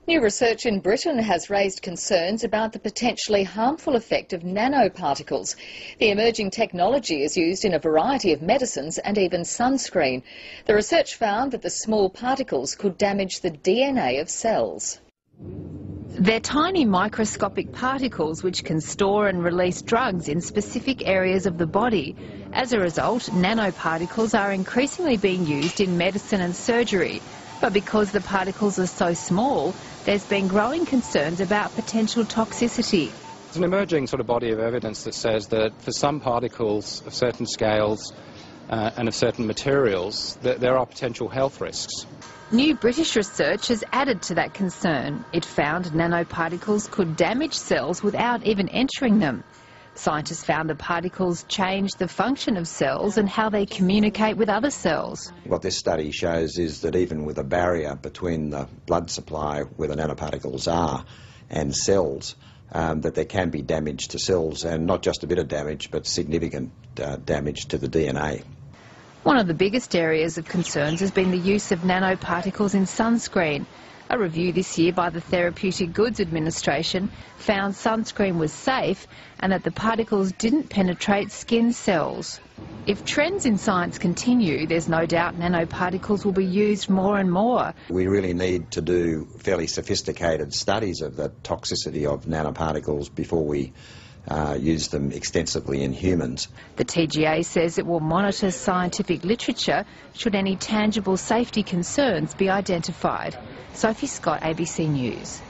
New research in Britain has raised concerns about the potentially harmful effect of nanoparticles. The emerging technology is used in a variety of medicines and even sunscreen. The research found that the small particles could damage the DNA of cells. They're tiny microscopic particles which can store and release drugs in specific areas of the body. As a result, nanoparticles are increasingly being used in medicine and surgery. But because the particles are so small, there's been growing concerns about potential toxicity. There's an emerging sort of body of evidence that says that for some particles of certain scales and of certain materials, that there are potential health risks. New British research has added to that concern. It found nanoparticles could damage cells without even entering them. Scientists found the particles change the function of cells and how they communicate with other cells. What this study shows is that even with a barrier between the blood supply where the nanoparticles are and cells, that there can be damage to cells, and not just a bit of damage but significant damage to the DNA. One of the biggest areas of concerns has been the use of nanoparticles in sunscreen. A review this year by the Therapeutic Goods Administration found sunscreen was safe and that the particles didn't penetrate skin cells. If trends in science continue, there's no doubt nanoparticles will be used more and more. We really need to do fairly sophisticated studies of the toxicity of nanoparticles before we use them extensively in humans. The TGA says it will monitor scientific literature should any tangible safety concerns be identified. Sophie Scott, ABC News.